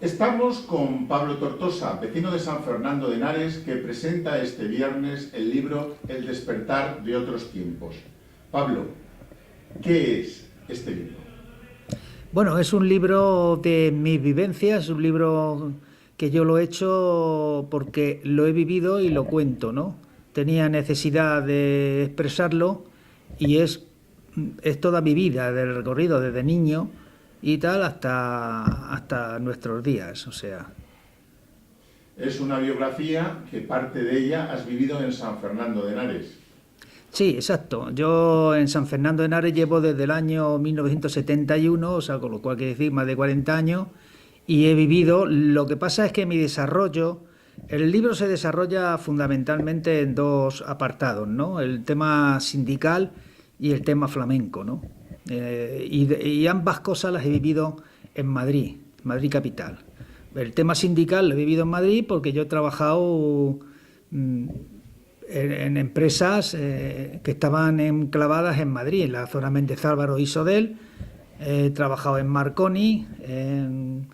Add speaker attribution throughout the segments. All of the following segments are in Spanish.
Speaker 1: Estamos con Pablo Tortosa, vecino de San Fernando de Henares, que presenta este viernes el libro El despertar de otros tiempos. Pablo, ¿qué es este libro?
Speaker 2: Bueno, es un libro de mis vivencias, un libro que yo lo he hecho porque lo he vivido y lo cuento, ¿no? Tenía necesidad de expresarlo y es toda mi vida, del recorrido desde niño y tal hasta nuestros días, o sea.
Speaker 1: Es una biografía que parte de ella has vivido en San Fernando de Henares.
Speaker 2: Sí, exacto. Yo en San Fernando de Henares llevo desde el año 1971, o sea, con lo cual quiere decir más de 40 años, y he vivido. Lo que pasa es que mi desarrollo, el libro se desarrolla fundamentalmente en dos apartados, ¿no? El tema sindical y el tema flamenco, ¿no? Y ambas cosas las he vivido en Madrid, Madrid capital. El tema sindical lo he vivido en Madrid porque yo he trabajado mm, en empresas que estaban enclavadas en Madrid, en la zona Méndez Álvaro y Sodel. He trabajado en Marconi, en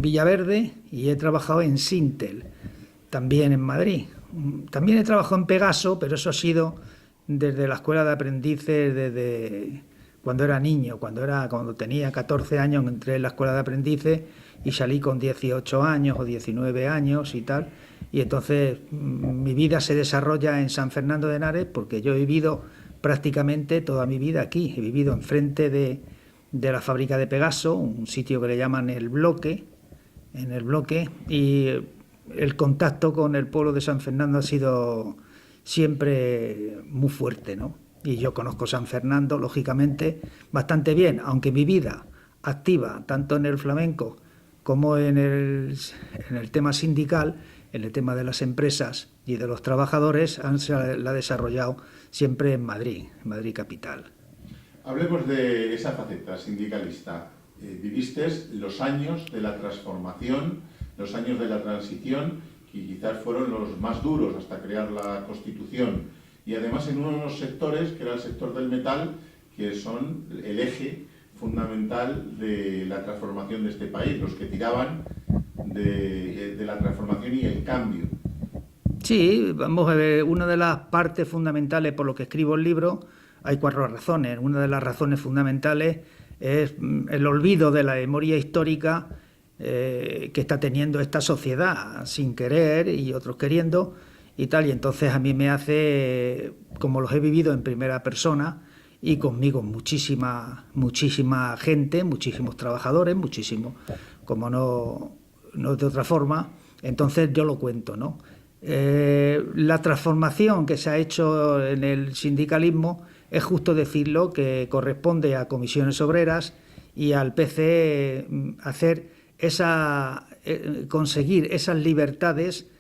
Speaker 2: Villaverde, y he trabajado en Sintel, también en Madrid. También he trabajado en Pegaso, pero eso ha sido desde la escuela de aprendices, desde cuando era niño, cuando tenía 14 años entré en la escuela de aprendices y salí con 18 años o 19 años y tal. Y entonces mi vida se desarrolla en San Fernando de Henares porque yo he vivido prácticamente toda mi vida aquí. He vivido enfrente de la fábrica de Pegaso, un sitio que le llaman El Bloque, en El Bloque, y el contacto con el pueblo de San Fernando ha sido siempre muy fuerte, ¿no? Y yo conozco San Fernando, lógicamente, bastante bien, aunque mi vida activa, tanto en el flamenco como en el tema sindical, en el tema de las empresas y de los trabajadores, la ha desarrollado siempre en Madrid capital.
Speaker 1: Hablemos de esa faceta sindicalista. Viviste los años de la transformación, los años de la transición, que quizás fueron los más duros hasta crear la Constitución. Y además en uno de los sectores, que era el sector del metal, que son el eje fundamental de la transformación de este país, los que tiraban de la transformación y el cambio.
Speaker 2: Sí, vamos a ver, una de las partes fundamentales por lo que escribo el libro, hay cuatro razones. Una de las razones fundamentales es el olvido de la memoria histórica que está teniendo esta sociedad sin querer y otros queriendo y tal. Y entonces a mí me hace, como los he vivido en primera persona y conmigo muchísima gente, muchísimos trabajadores, muchísimos, como no de otra forma, entonces yo lo cuento, ¿no? La transformación que se ha hecho en el sindicalismo es justo decirlo que corresponde a comisiones obreras y al PC hacer conseguir esas libertades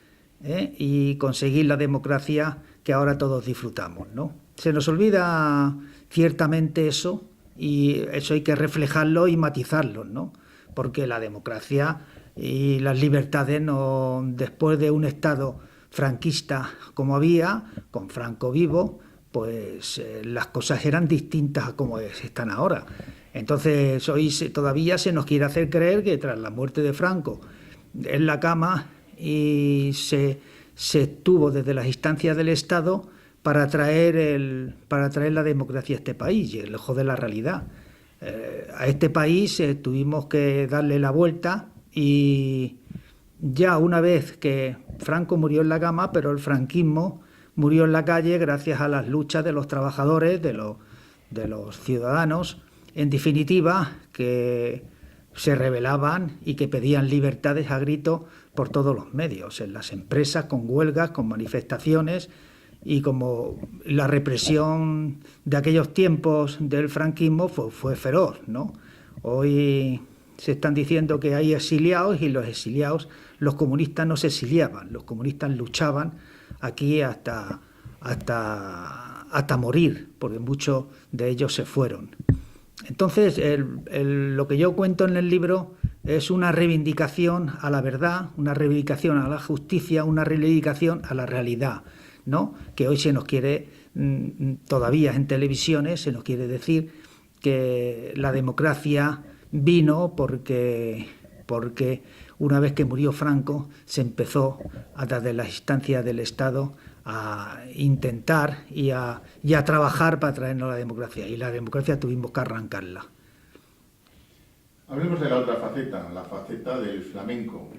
Speaker 2: y conseguir la democracia que ahora todos disfrutamos, ¿no? Se nos olvida ciertamente eso y eso hay que reflejarlo y matizarlo, ¿no? Porque la democracia y las libertades no, después de un Estado franquista como había, con Franco vivo, pues las cosas eran distintas a como están ahora. Entonces hoy todavía se nos quiere hacer creer que tras la muerte de Franco en la cama y se estuvo desde las instancias del Estado para traer la democracia a este país, y lejos de la realidad. A este país tuvimos que darle la vuelta y ya una vez que Franco murió en la cama, pero el franquismo murió en la calle gracias a las luchas de los trabajadores, de los ciudadanos, en definitiva, que se rebelaban y que pedían libertades a grito por todos los medios, en las empresas, con huelgas, con manifestaciones, y como la represión de aquellos tiempos del franquismo fue feroz, ¿no? Hoy se están diciendo que hay exiliados y los exiliados, los comunistas no se exiliaban, los comunistas luchaban aquí hasta morir, porque muchos de ellos se fueron. Entonces, lo que yo cuento en el libro es una reivindicación a la verdad, una reivindicación a la justicia, una reivindicación a la realidad, ¿no? Que hoy se nos quiere, todavía en televisiones, se nos quiere decir que la democracia vino porque una vez que murió Franco se empezó desde las instancias del Estado a intentar y a trabajar para traernos la democracia, y la democracia tuvimos que arrancarla.
Speaker 1: Hablemos de la otra faceta, la faceta del flamenco.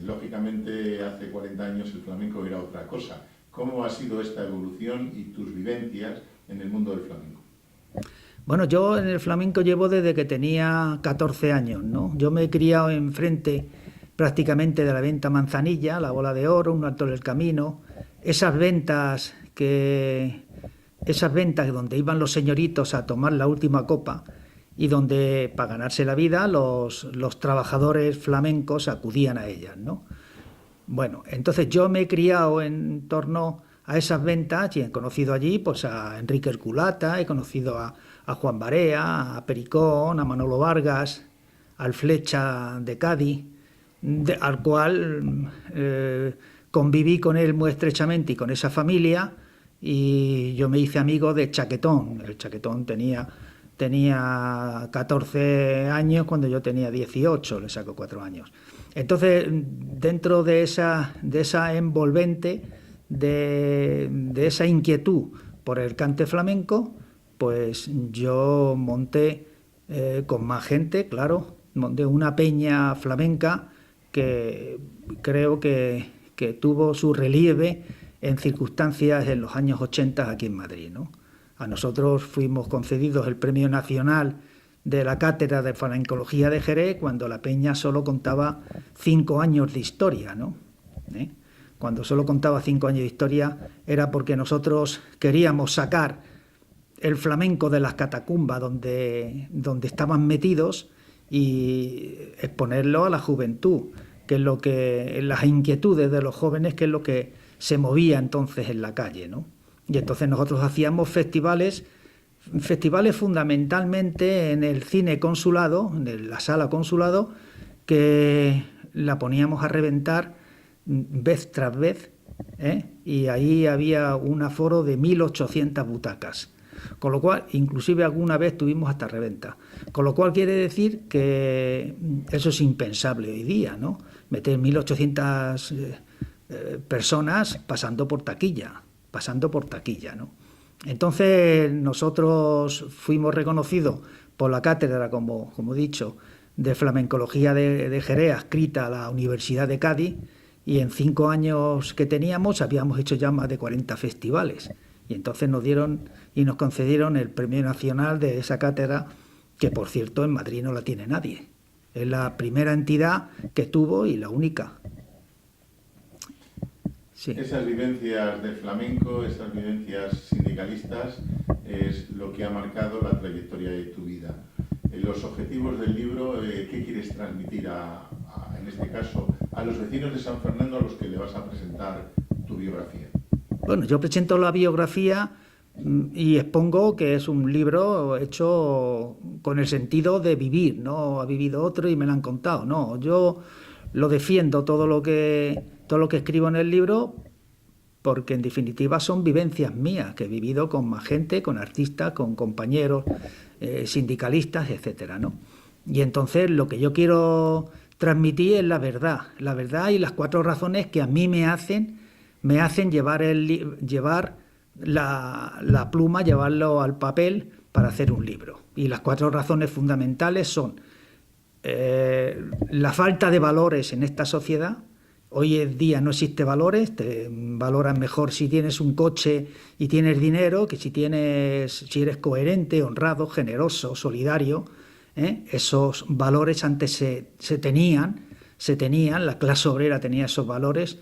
Speaker 1: Lógicamente hace 40 años el flamenco era otra cosa. ¿Cómo ha sido esta evolución y tus vivencias en el mundo del flamenco?
Speaker 2: Bueno, yo en el flamenco llevo desde que tenía 14 años, ¿no? Yo me he criado enfrente prácticamente de la venta Manzanilla, la Bola de Oro, Un Alto del Camino, esas ventas donde iban los señoritos a tomar la última copa y donde para ganarse la vida los trabajadores flamencos acudían a ellas, ¿no? Bueno, entonces yo me he criado en torno a esas ventas y he conocido allí pues a Enrique el Culata, he conocido a Juan Barea, a Pericón, a Manolo Vargas, al Flecha de Cádiz, al cual conviví con él muy estrechamente y con esa familia, y yo me hice amigo de Chaquetón. El Chaquetón tenía 14 años cuando yo tenía 18, le saco 4 años. Entonces, dentro de esa envolvente, de esa inquietud por el cante flamenco, pues yo monté con más gente, claro, monté una peña flamenca que creo que tuvo su relieve en circunstancias en los años 80 aquí en Madrid, ¿no? A nosotros fuimos concedidos el Premio Nacional de la Cátedra de Flamencología de Jerez cuando la peña solo contaba 5 años de historia, ¿no? Cuando solo contaba 5 años de historia era porque nosotros queríamos sacar el flamenco de las catacumbas donde estaban metidos y exponerlo a la juventud, que es las inquietudes de los jóvenes, que es lo que se movía entonces en la calle, ¿no? Y entonces nosotros hacíamos festivales fundamentalmente en el cine consulado, en la sala consulado, que la poníamos a reventar vez tras vez, y ahí había un aforo de 1.800 butacas, con lo cual inclusive alguna vez tuvimos hasta reventa, con lo cual quiere decir que eso es impensable hoy día, ¿no? Meter 1.800 personas pasando por taquilla, ¿no? Entonces nosotros fuimos reconocidos por la cátedra, como he dicho, de flamencología de Jerez, adscrita a la Universidad de Cádiz, y en 5 años que teníamos habíamos hecho ya más de 40 festivales, y entonces nos dieron y nos concedieron el Premio Nacional de esa cátedra, que por cierto en Madrid no la tiene nadie. Es la primera entidad que tuvo y la única. Sí.
Speaker 1: Esas vivencias de flamenco, esas vivencias sindicalistas, es lo que ha marcado la trayectoria de tu vida. Los objetivos del libro, ¿qué quieres transmitir en este caso, a los vecinos de San Fernando a los que le vas a presentar tu biografía?
Speaker 2: Bueno, yo presento la biografía y expongo que es un libro hecho con el sentido de vivir, no ha vivido otro y me lo han contado, no, yo lo defiendo todo lo que escribo en el libro, porque en definitiva son vivencias mías que he vivido con más gente, con artistas, con compañeros sindicalistas, etcétera, ¿no? Y entonces lo que yo quiero transmitir es la verdad y las 4 razones que a mí me hacen llevar la pluma, llevarlo al papel para hacer un libro. Y las 4 razones fundamentales son la falta de valores en esta sociedad. Hoy en día no existe valores, te valoran mejor si tienes un coche y tienes dinero que si eres coherente, honrado, generoso, solidario. Esos valores antes se tenían, la clase obrera tenía esos valores,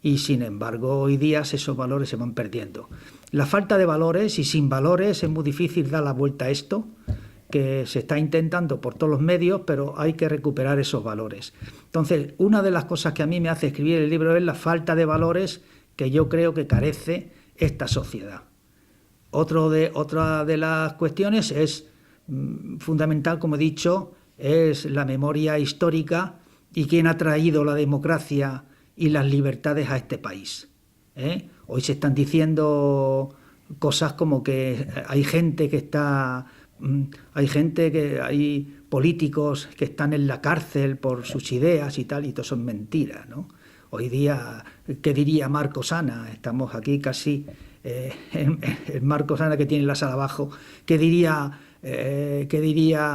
Speaker 2: y sin embargo hoy día esos valores se van perdiendo. La falta de valores, y sin valores es muy difícil dar la vuelta a esto, que se está intentando por todos los medios, pero hay que recuperar esos valores. Entonces, una de las cosas que a mí me hace escribir el libro es la falta de valores que yo creo que carece esta sociedad. Otra de las cuestiones es fundamental, como he dicho, es la memoria histórica y quién ha traído la democracia y las libertades a este país. Hoy se están diciendo cosas como que hay políticos que están en la cárcel por sus ideas y tal, y todo son mentiras, ¿no? Hoy día, ¿qué diría Marcos Ana? Estamos aquí casi en Marcos Ana, que tiene la sala abajo. ¿Qué diría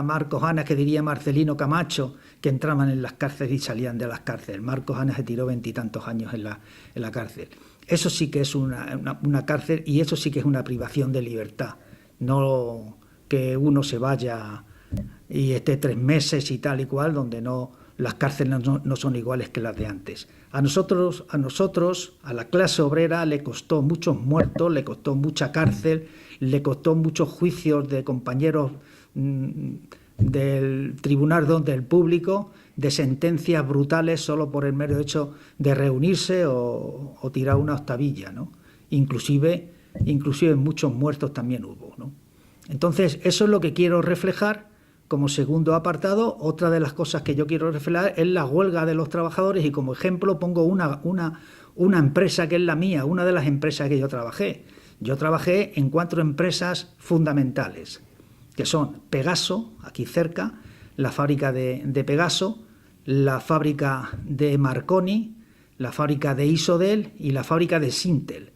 Speaker 2: Marcos Ana? ¿Qué diría Marcelino Camacho? Que entraban en las cárceles y salían de las cárceles. Marcos Ana se tiró 20 y tantos años en la cárcel. Eso sí que es una cárcel, y eso sí que es una privación de libertad. No que uno se vaya y esté 3 meses y tal y cual, donde las cárceles no son iguales que las de antes. A nosotros, a la clase obrera, le costó muchos muertos, le costó mucha cárcel, le costó muchos juicios de compañeros del Tribunal del Público, de sentencias brutales solo por el mero hecho de reunirse o tirar una octavilla, ¿no? Inclusive muchos muertos también hubo, ¿no? Entonces, eso es lo que quiero reflejar como segundo apartado. Otra de las cosas que yo quiero reflejar es la huelga de los trabajadores, y como ejemplo pongo una empresa que es la mía, una de las empresas que yo trabajé. Yo trabajé en 4 empresas fundamentales, que son Pegaso, aquí cerca, la fábrica de Pegaso, la fábrica de Marconi, la fábrica de Isodel y la fábrica de Sintel.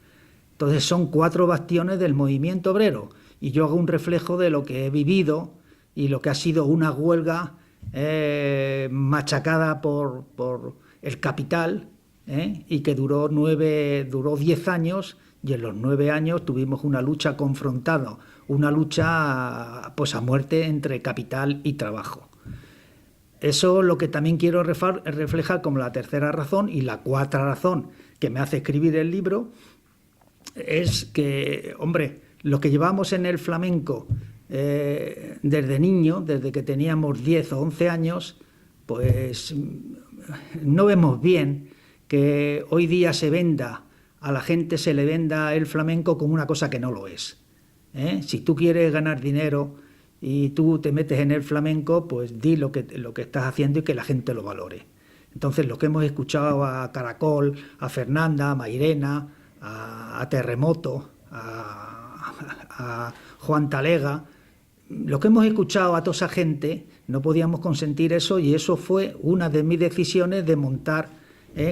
Speaker 2: Entonces son 4 bastiones del movimiento obrero, y yo hago un reflejo de lo que he vivido y lo que ha sido una huelga machacada por el capital, y que duró 10 años, y en los 9 años tuvimos una lucha confrontada, una lucha pues a muerte entre capital y trabajo. Eso es lo que también quiero reflejar como la tercera razón. Y la cuarta razón que me hace escribir el libro es que, hombre, lo que llevamos en el flamenco desde niño, desde que teníamos 10 o 11 años, pues no vemos bien que hoy día a la gente se le venda el flamenco como una cosa que no lo es. Si tú quieres ganar dinero y tú te metes en el flamenco, pues di lo que estás haciendo y que la gente lo valore. Entonces, lo que hemos escuchado a Caracol, a Fernanda, a Mairena, a Terremoto, a Juan Talega, lo que hemos escuchado a toda esa gente, no podíamos consentir eso, y eso fue una de mis decisiones de montar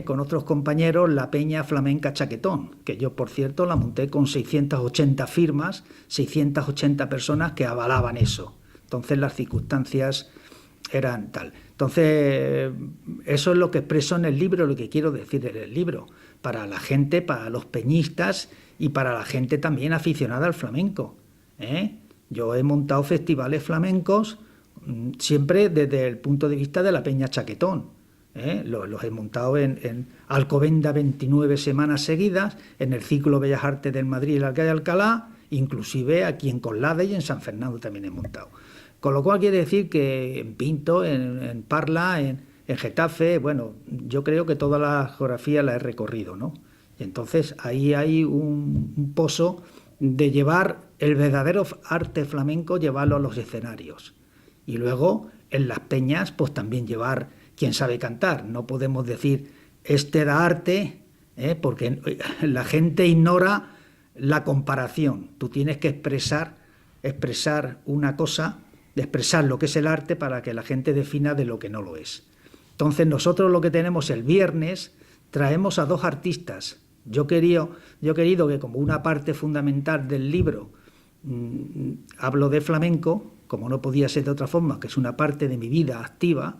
Speaker 2: con otros compañeros la Peña Flamenca Chaquetón, que yo, por cierto, la monté con 680 firmas, 680 personas que avalaban eso. Entonces las circunstancias eran tal. Entonces, eso es lo que expreso en el libro, lo que quiero decir en el libro, para la gente, para los peñistas y para la gente también aficionada al flamenco. Yo he montado festivales flamencos siempre desde el punto de vista de la Peña Chaquetón. Los he montado en Alcobendas 29 semanas seguidas, en el Ciclo Bellas Artes del Madrid y la calle Alcalá, inclusive aquí en Coslada y en San Fernando también he montado. Con lo cual quiere decir que en Pinto, en Parla, en Getafe, bueno, yo creo que toda la geografía la he recorrido, ¿no? Y entonces ahí hay un pozo de llevar el verdadero arte flamenco, llevarlo a los escenarios. Y luego en las peñas, pues también llevar quien sabe cantar. No podemos decir este da arte, porque la gente ignora la comparación. Tú tienes que expresar una cosa, expresar lo que es el arte para que la gente defina de lo que no lo es. Entonces nosotros lo que tenemos el viernes, traemos a 2 artistas. Yo he querido que como una parte fundamental del libro hablo de flamenco, como no podía ser de otra forma, que es una parte de mi vida activa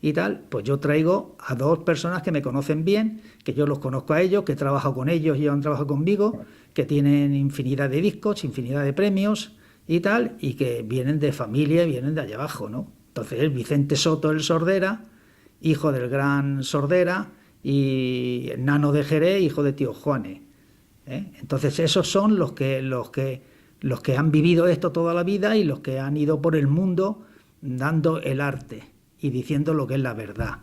Speaker 2: y tal, pues yo traigo a 2 personas que me conocen bien, que yo los conozco a ellos, que he trabajado con ellos y han trabajado conmigo, que tienen infinidad de discos, infinidad de premios y tal, y que vienen de familia y vienen de allá abajo, ¿no? Entonces, Vicente Soto, el Sordera, hijo del gran Sordera, y Nano de Jerez, hijo de tío Juane. Entonces, esos son los que han vivido esto toda la vida y los que han ido por el mundo dando el arte y diciendo lo que es la verdad,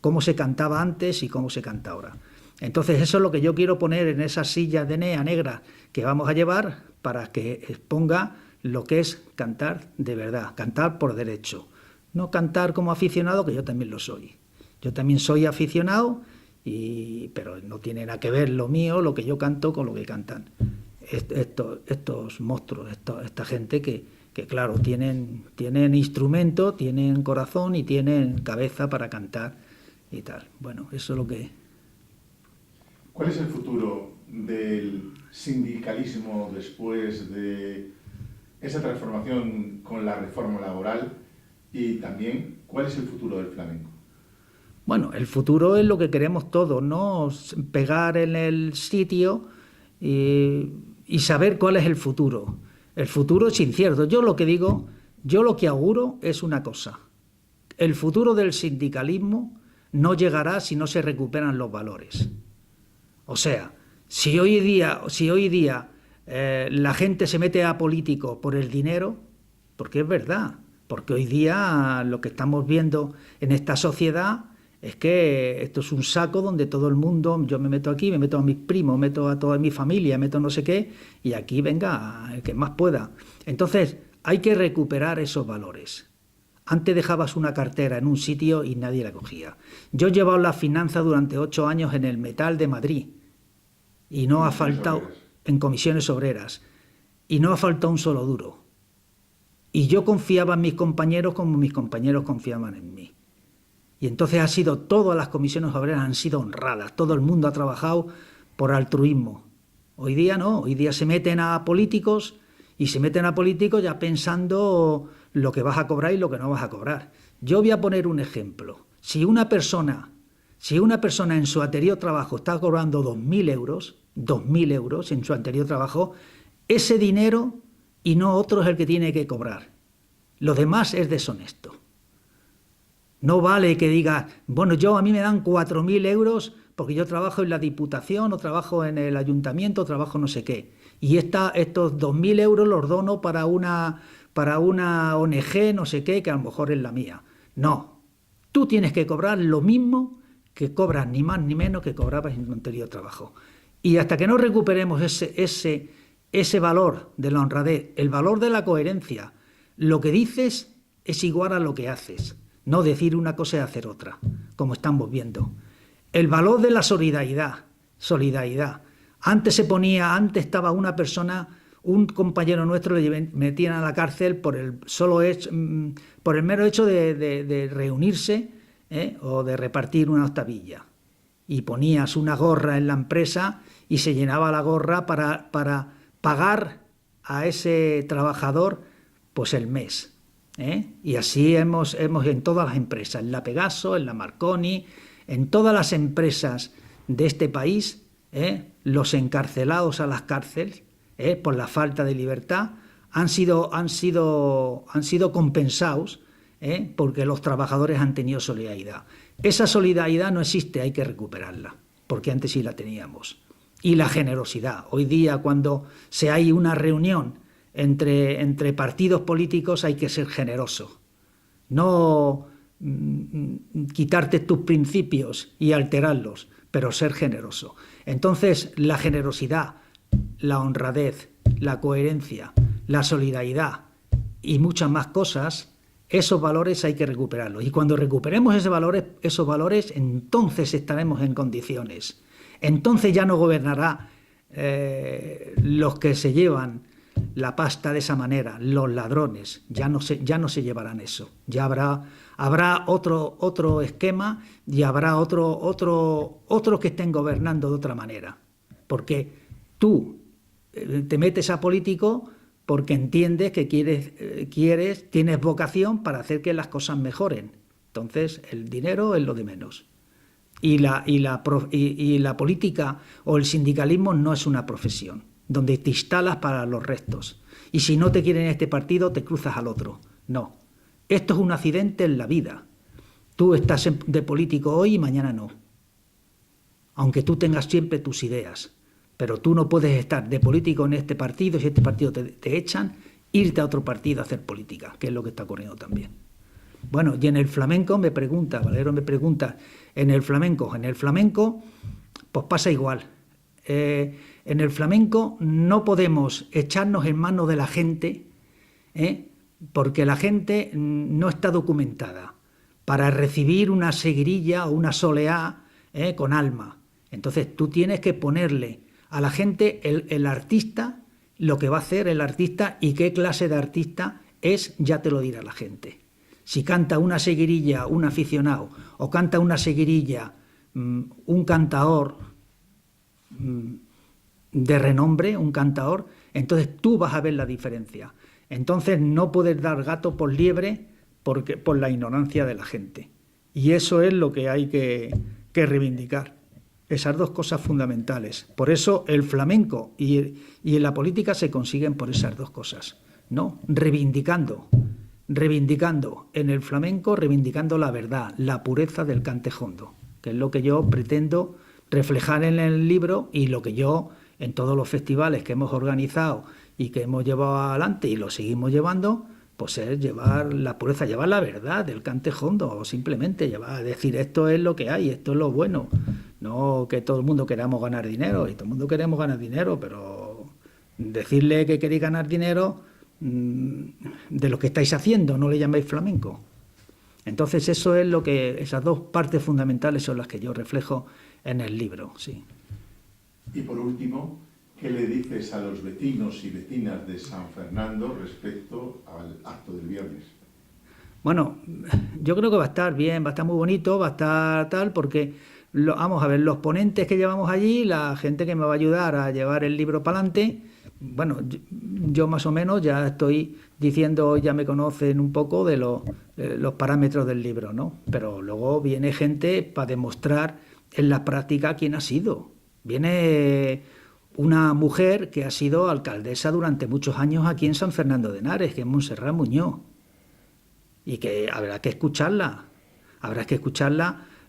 Speaker 2: cómo se cantaba antes y cómo se canta ahora. Entonces, eso es lo que yo quiero poner en esas sillas de nea negra que vamos a llevar para que exponga lo que es cantar de verdad, cantar por derecho. No cantar como aficionado, que yo también lo soy. Yo también soy aficionado, pero no tiene nada que ver lo mío, lo que yo canto, con lo que cantan estos monstruos, esta gente que que claro, tienen instrumento, tienen corazón y tienen cabeza para cantar y tal. Bueno, eso es lo que...
Speaker 1: ¿Cuál es el futuro del sindicalismo después de esa transformación con la reforma laboral? Y también, ¿cuál es el futuro del flamenco?
Speaker 2: Bueno, el futuro es lo que queremos todos, ¿no? Pegar en el sitio y saber cuál es el futuro. El futuro es incierto. Yo lo que auguro es una cosa. El futuro del sindicalismo no llegará si no se recuperan los valores. O sea, si hoy día la gente se mete a políticos por el dinero, porque es verdad, porque hoy día lo que estamos viendo en esta sociedad es que esto es un saco donde todo el mundo, yo me meto aquí, me meto a mis primos, meto a toda mi familia, meto no sé qué, y aquí venga el que más pueda. Entonces, hay que recuperar esos valores. Antes dejabas una cartera en un sitio y nadie la cogía. Yo he llevado la finanza durante 8 años en el Metal de Madrid y no ha faltado, en comisiones obreras, y no ha faltado un solo duro. Y yo confiaba en mis compañeros como mis compañeros confiaban en mí. Y entonces todas las comisiones obreras han sido honradas, todo el mundo ha trabajado por altruismo. Hoy día no, hoy día se meten a políticos y se meten a políticos ya pensando lo que vas a cobrar y lo que no vas a cobrar. Yo voy a poner un ejemplo. Si una persona en su anterior trabajo está cobrando 2.000 euros en su anterior trabajo, ese dinero y no otro es el que tiene que cobrar. Lo demás es deshonesto. No vale que digas, bueno, a mí me dan 4.000 euros porque yo trabajo en la Diputación o trabajo en el Ayuntamiento o trabajo no sé qué. Y estos 2.000 euros los dono para una ONG no sé qué, que a lo mejor es la mía. No, tú tienes que cobrar lo mismo que cobras, ni más ni menos que cobrabas en tu anterior trabajo. Y hasta que no recuperemos ese valor de la honradez, el valor de la coherencia, lo que dices es igual a lo que haces. No decir una cosa y hacer otra, como estamos viendo. El valor de la solidaridad. Antes estaba una persona, un compañero nuestro le metían a la cárcel por el mero hecho de reunirse o de repartir una octavilla. Y ponías una gorra en la empresa y se llenaba la gorra para pagar a ese trabajador pues el mes. Y así hemos en todas las empresas, en la Pegaso, en la Marconi, en todas las empresas de este país, los encarcelados a las cárceles por la falta de libertad han sido compensados porque los trabajadores han tenido solidaridad. Esa solidaridad no existe, hay que recuperarla, porque antes sí la teníamos. Y la generosidad. Hoy día cuando hay una reunión entre partidos políticos hay que ser generoso. No quitarte tus principios y alterarlos, pero ser generoso. Entonces, la generosidad, la honradez, la coherencia, la solidaridad y muchas más cosas, esos valores hay que recuperarlos. Y cuando recuperemos esos valores, entonces estaremos en condiciones. Entonces ya no gobernará los que se llevan la pasta de esa manera, los ladrones, ya no se llevarán eso. Ya habrá otro esquema y habrá otros que estén gobernando de otra manera. Porque tú te metes a político porque entiendes que tienes vocación para hacer que las cosas mejoren. Entonces, el dinero es lo de menos. Y la política o el sindicalismo no es una profesión donde te instalas para los restos. Y si no te quieren en este partido, te cruzas al otro. No. Esto es un accidente en la vida. Tú estás de político hoy y mañana no. Aunque tú tengas siempre tus ideas. Pero tú no puedes estar de político en este partido, si este partido te echan, irte a otro partido a hacer política, que es lo que está ocurriendo también. Bueno, y en el flamenco Valero me pregunta, en el flamenco pues pasa igual. En el flamenco no podemos echarnos en manos de la gente, porque la gente no está documentada para recibir una seguirilla o una soleá con alma. Entonces tú tienes que ponerle a la gente el artista, lo que va a hacer el artista y qué clase de artista es ya te lo dirá la gente. Si canta una seguirilla un aficionado o canta una seguirilla un cantaor de renombre, un cantaor, entonces tú vas a ver la diferencia. Entonces no puedes dar gato por liebre por la ignorancia de la gente. Y eso es lo que hay que reivindicar. Esas dos cosas fundamentales. Por eso el flamenco y en la política se consiguen por esas dos cosas, ¿no? Reivindicando en el flamenco, reivindicando la verdad, la pureza del cante jondo, que es lo que yo pretendo reflejar en el libro y lo que yo en todos los festivales que hemos organizado y que hemos llevado adelante y lo seguimos llevando, pues es llevar la pureza, llevar la verdad del cante jondo, o simplemente decir esto es lo que hay, esto es lo bueno. No que todo el mundo queramos ganar dinero, y todo el mundo queremos ganar dinero, pero decirle que queréis ganar dinero de lo que estáis haciendo, no le llaméis flamenco. Entonces eso es esas dos partes fundamentales son las que yo reflejo en el libro, sí.
Speaker 1: Y por último, ¿qué le dices a los vecinos y vecinas de San Fernando respecto al acto del viernes?
Speaker 2: Bueno, yo creo que va a estar bien, va a estar muy bonito, va a estar tal, porque vamos a ver, los ponentes que llevamos allí, la gente que me va a ayudar a llevar el libro para adelante, bueno, yo más o menos ya estoy diciendo, ya me conocen un poco de los parámetros del libro, ¿no? Pero luego viene gente para demostrar en la práctica quién ha sido. Viene una mujer que ha sido alcaldesa durante muchos años aquí en San Fernando de Henares, que es Montserrat Muñoz, y que habrá que escucharla,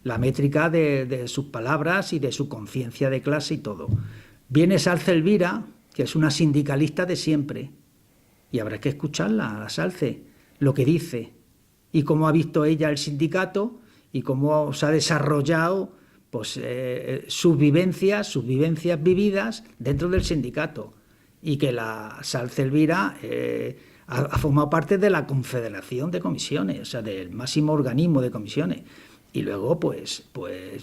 Speaker 2: la métrica de sus palabras y de su conciencia de clase y todo. Viene Salce Elvira, que es una sindicalista de siempre, y habrá que escucharla, a la Salce, lo que dice, y cómo ha visto ella el sindicato, y cómo se ha desarrollado pues, sus vivencias vividas dentro del sindicato, y que la Salce Elvira ha formado parte de la Confederación de Comisiones, o sea, del máximo organismo de comisiones. Y luego, pues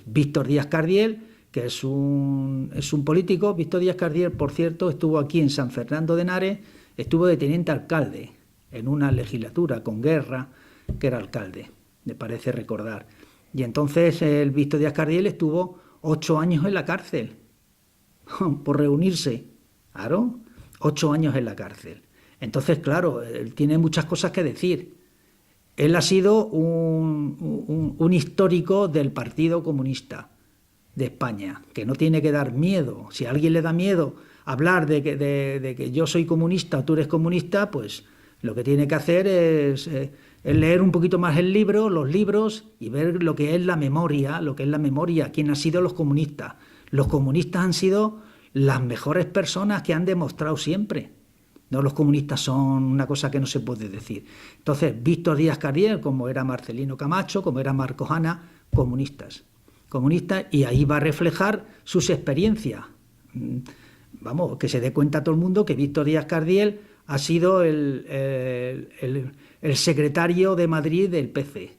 Speaker 2: Víctor Díaz Cardiel, que es un político. Víctor Díaz Cardiel, por cierto, estuvo aquí en San Fernando de Henares, estuvo de teniente alcalde en una legislatura con Guerra, que era alcalde, me parece recordar. Y entonces el Víctor Díaz Cardiel estuvo 8 años en la cárcel por reunirse, claro, 8 años en la cárcel. Entonces, claro, él tiene muchas cosas que decir. Él ha sido un histórico del Partido Comunista de España, que no tiene que dar miedo. Si a alguien le da miedo hablar de que yo soy comunista o tú eres comunista, pues lo que tiene que hacer es leer un poquito más los libros, y ver lo que es la memoria, quién han sido los comunistas. Los comunistas han sido las mejores personas que han demostrado siempre. No, los comunistas son una cosa que no se puede decir. Entonces, Víctor Díaz Cardiel, como era Marcelino Camacho, como era Marcos Ana, comunistas, y ahí va a reflejar sus experiencias. Vamos, que se dé cuenta todo el mundo que Víctor Díaz Cardiel ha sido el secretario de Madrid del PC,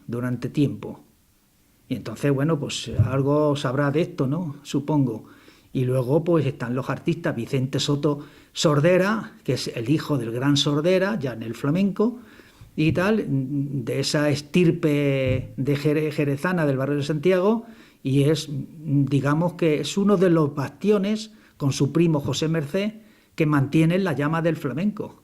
Speaker 2: durante tiempo. Y entonces, bueno, pues algo sabrá de esto, ¿no? Supongo. Y luego pues están los artistas, Vicente Soto Sordera, que es el hijo del gran Sordera, ya en el flamenco, y tal, de esa estirpe de jerezana del barrio de Santiago, y es, digamos que es uno de los bastiones, con su primo José Mercé, que mantienen la llama del flamenco,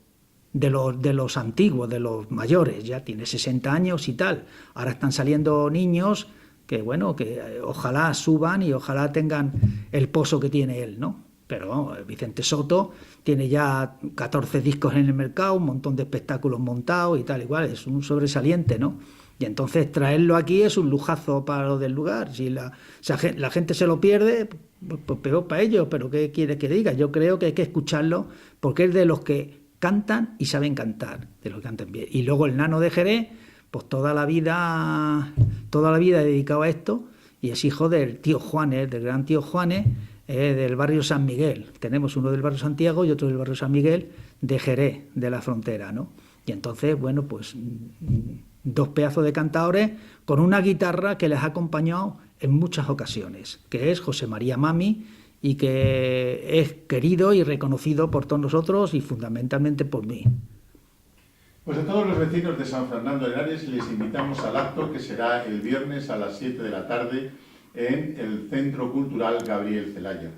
Speaker 2: de los antiguos, de los mayores. Ya tiene 60 años y tal. Ahora están saliendo niños que bueno, que ojalá suban y ojalá tengan el pozo que tiene él, ¿no? Pero Vicente Soto tiene ya 14 discos en el mercado, un montón de espectáculos montados y tal, igual, es un sobresaliente, ¿no? Y entonces traerlo aquí es un lujazo para lo del lugar. Si la gente se lo pierde, pues peor para ellos, pero ¿qué quiere que diga? Yo creo que hay que escucharlo porque es de los que cantan y saben cantar, de los que cantan bien. Y luego el Nano de Jerez, pues toda la vida dedicado a esto, y es hijo del tío Juanes, del gran tío Juanes, del barrio San Miguel. Tenemos uno del barrio Santiago y otro del barrio San Miguel de Jerez, de la frontera, ¿no? Y entonces, bueno, pues 2 pedazos de cantadores con una guitarra que les ha acompañado en muchas ocasiones, que es José María Mami, y que es querido y reconocido por todos nosotros y fundamentalmente por mí.
Speaker 1: Pues a todos los vecinos de San Fernando de Henares les invitamos al acto que será el viernes a las 7 de la tarde en el Centro Cultural Gabriel Celaya.